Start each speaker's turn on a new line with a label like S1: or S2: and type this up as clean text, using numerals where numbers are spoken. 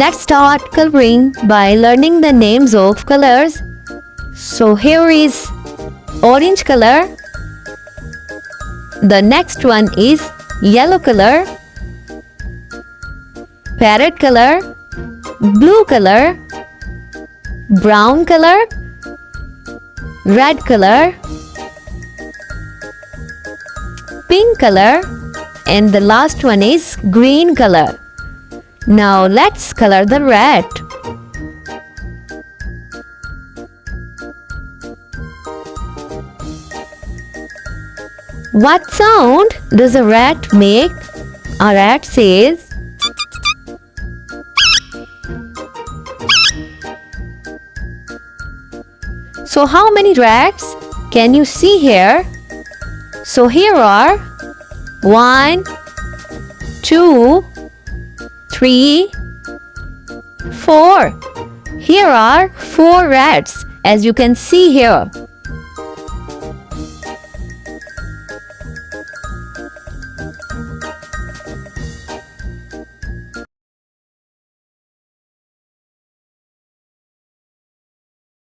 S1: Let's start coloring by learning the names of colors. So here is orange color. The next one is yellow color, parrot color, blue color, brown color, red color, pink color, and the last one is green color. Now let's color the rat. What sound does a rat make? A rat says, so how many rats can you see here? So here are 1, 2, 3, 4. Here are 4 rats, as you can see here.